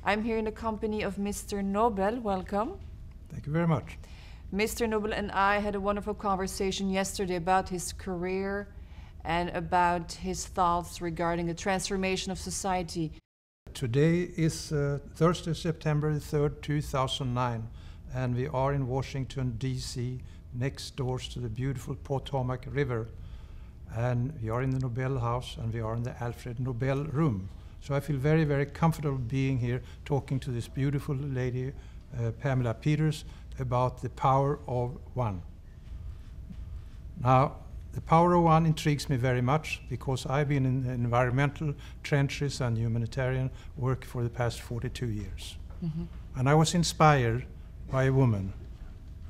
I'm here in the company of Mr. Nobel. Welcome. Thank you very much. Mr. Nobel and I had a wonderful conversation yesterday about his career and about his thoughts regarding the transformation of society. Today is Thursday, September 3rd, 2009, and we are in Washington, D.C., next doors to the beautiful Potomac River. And we are in the Nobel House, and we are in the Alfred Nobel Room. So I feel very, very comfortable being here talking to this beautiful lady, Pamela Peters, about the power of one. Now, the power of one intrigues me very much because I've been in environmental trenches and humanitarian work for the past 42 years. Mm-hmm. And I was inspired by a woman,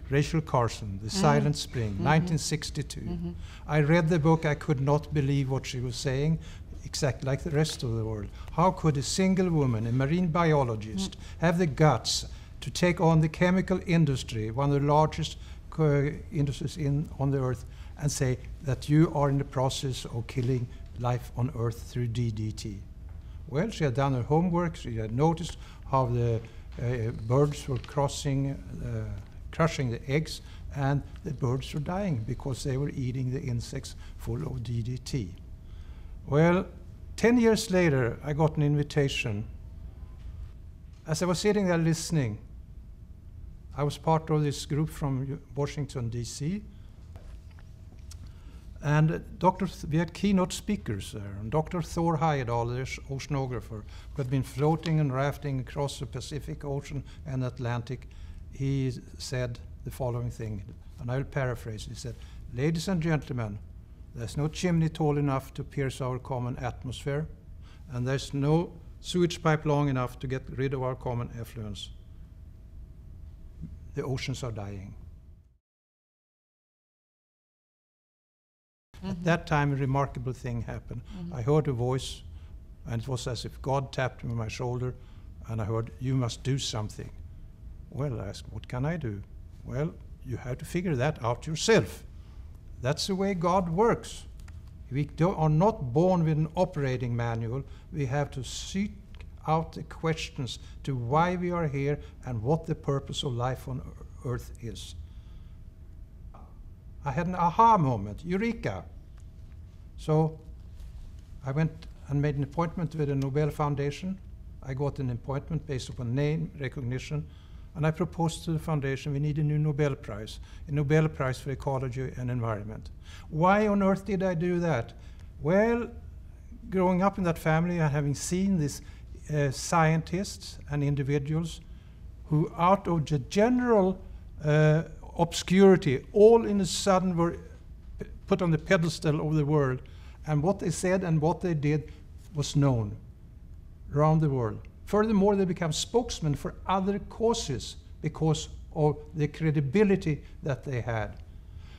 Rachel Carson, The Silent Spring, 1962. Mm-hmm. I read the book, I could not believe what she was saying, exactly like the rest of the world. How could a single woman, a marine biologist, have the guts to take on the chemical industry, one of the largest industries on the earth, and say that you are in the process of killing life on Earth through DDT? Well, she had done her homework, she had noticed how the birds were crushing the eggs, and the birds were dying because they were eating the insects full of DDT. Well, 10 years later, I got an invitation. As I was sitting there listening, I was part of this group from Washington, D.C., and we had keynote speakers there. And Dr. Thor Heyerdahl, the oceanographer, who had been floating and rafting across the Pacific Ocean and Atlantic, he said the following thing, and I will paraphrase. He said, "Ladies and gentlemen, there's no chimney tall enough to pierce our common atmosphere, and there's no sewage pipe long enough to get rid of our common effluents. The oceans are dying." At that time, a remarkable thing happened. I heard a voice, and it was as if God tapped me on my shoulder, and I heard, "You must do something." Well, I asked, "What can I do?" "Well, you have to figure that out yourself. That's the way God works. We are not born with an operating manual. We have to seek out the questions to why we are here and what the purpose of life on Earth is. I had an aha moment, eureka. So I went and made an appointment with the Nobel Foundation. I got an appointment based upon name recognition, and I proposed to the foundation we need a new Nobel Prize, a Nobel Prize for ecology and environment. Why on earth did I do that? Well, growing up in that family and having seen these scientists and individuals who out of the general obscurity all in a sudden were put on the pedestal of the world, and what they said and what they did was known around the world. Furthermore, they become spokesmen for other causes because of the credibility that they had.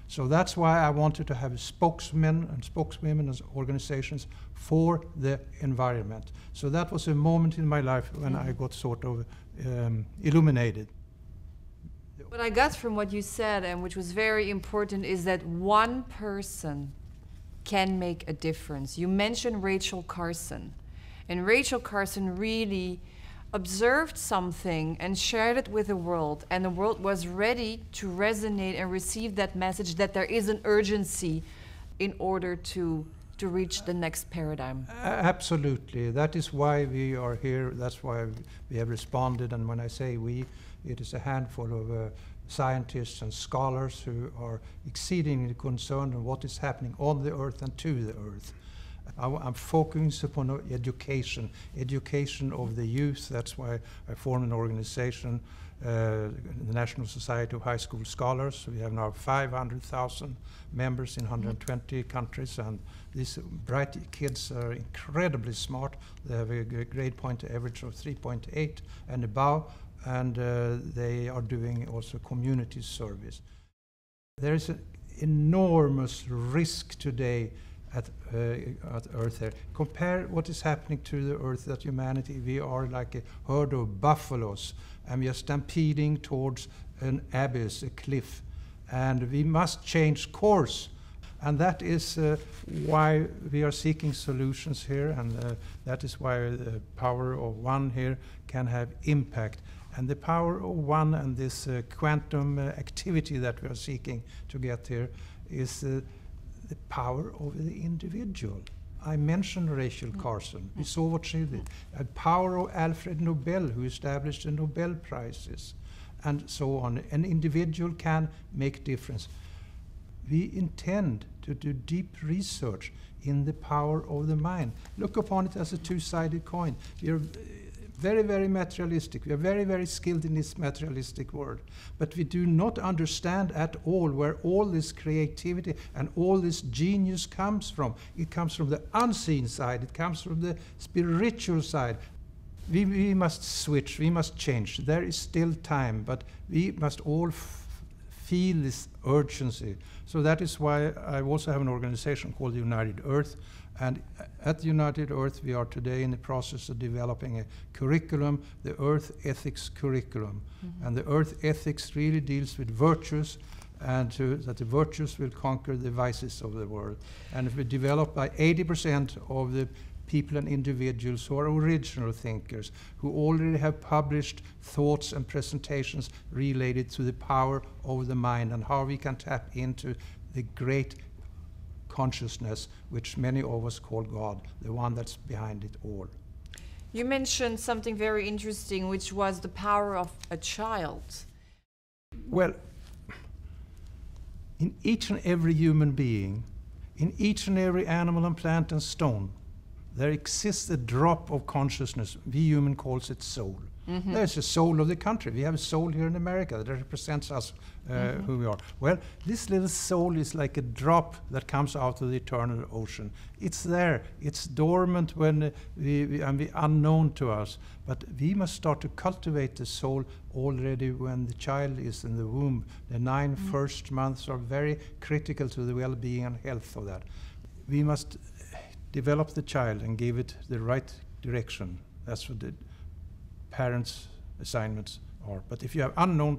So that's why I wanted to have spokesmen and spokeswomen as organizations for the environment. So that was a moment in my life when I got sort of illuminated. What I got from what you said, and which was very important, is that one person can make a difference. You mentioned Rachel Carson. And Rachel Carson really observed something and shared it with the world, and the world was ready to resonate and receive that message that there is an urgency in order to reach the next paradigm. Absolutely. That is why we are here. That's why we have responded. And when I say we, it is a handful of scientists and scholars who are exceedingly concerned on what is happening on the earth and to the earth. I'm focusing upon education of the youth. That's why I formed an organization, the National Society of High School Scholars. We have now 500,000 members in 120 countries, and these bright kids are incredibly smart. They have a grade point average of 3.8 and above, and they are doing also community service. There is an enormous risk today at Earth here. Compare what is happening to the Earth, that humanity, we are like a herd of buffaloes, and we are stampeding towards an abyss, a cliff, and we must change course. And that is why we are seeking solutions here, and that is why the power of one here can have impact. And the power of one and this quantum activity that we are seeking to get here is the power of the individual. I mentioned Rachel Carson. We saw what she did. The power of Alfred Nobel, who established the Nobel Prizes, and so on. An individual can make difference. We intend to do deep research in the power of the mind. Look upon it as a two-sided coin. We are very, very materialistic. We are very, very skilled in this materialistic world. But we do not understand at all where all this creativity and all this genius comes from. It comes from the unseen side. It comes from the spiritual side. We must switch. We must change. There is still time, but we must all feel this urgency. So that is why I also have an organization called United Earth. And at United Earth, we are today in the process of developing a curriculum, the Earth Ethics Curriculum. And the Earth Ethics really deals with virtues, and that the virtues will conquer the vices of the world. And it will be developed by 80% of the people and individuals who are original thinkers, who already have published thoughts and presentations related to the power of the mind and how we can tap into the great consciousness which many of us call God, the one that's behind it all. You mentioned something very interesting, which was the power of a child. Well, in each and every human being, in each and every animal and plant and stone, there exists a drop of consciousness. We human calls it soul. There's a soul of the country. We have a soul here in America that represents us, who we are. Well, this little soul is like a drop that comes out of the eternal ocean. It's there. It's dormant when and unknown to us. But we must start to cultivate the soul already when the child is in the womb. The 9 first months are very critical to the well-being and health of that. We must develop the child and give it the right direction. That's what the parents' assignments are. But if you have unknown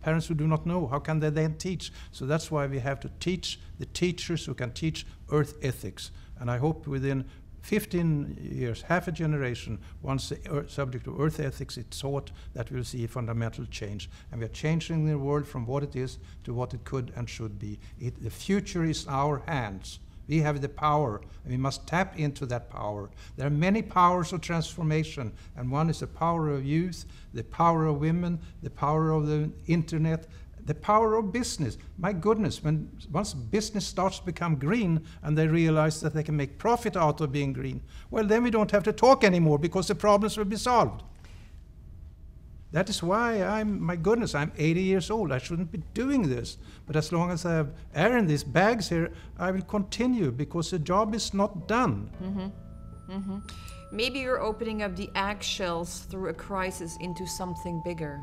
parents who do not know, how can they then teach? So that's why we have to teach the teachers who can teach earth ethics. And I hope within 15 years, half a generation, once the subject of earth ethics is taught, that we'll see a fundamental change. And we are changing the world from what it is to what it could and should be. The future is in our hands. We have the power, and we must tap into that power. There are many powers of transformation, and one is the power of youth, the power of women, the power of the internet, the power of business. My goodness, once business starts to become green and they realize that they can make profit out of being green, well, then we don't have to talk anymore because the problems will be solved. That is why my goodness, I'm 80 years old. I shouldn't be doing this. But as long as I have air in these bags here, I will continue because the job is not done. Maybe you're opening up the eggshells through a crisis into something bigger.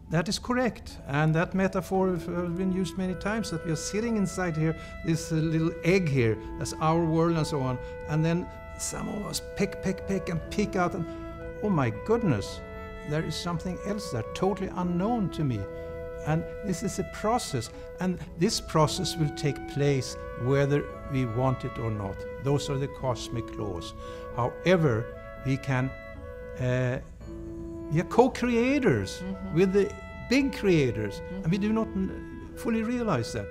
That is correct. And that metaphor has been used many times, that we are sitting inside here, this little egg here, that's our world and so on. And then some of us pick and pick out. And oh my goodness. There is something else there, totally unknown to me. And this is a process. And this process will take place whether we want it or not. Those are the cosmic laws. However, we can, we are co-creators with the big creators. And we do not fully realize that.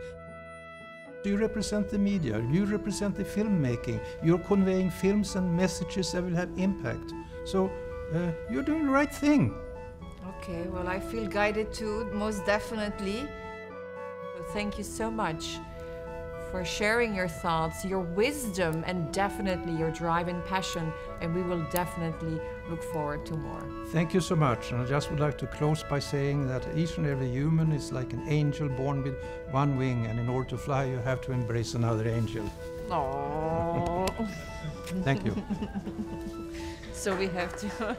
You represent the media, you represent the filmmaking. You're conveying films and messages that will have impact. So, you're doing the right thing. Okay, well, I feel guided too, most definitely. So thank you so much for sharing your thoughts, your wisdom, and definitely your drive and passion. And we will definitely look forward to more. Thank you so much. And I just would like to close by saying that each and every human is like an angel born with one wing. And in order to fly, you have to embrace another angel. Aww. Thank you. So we have to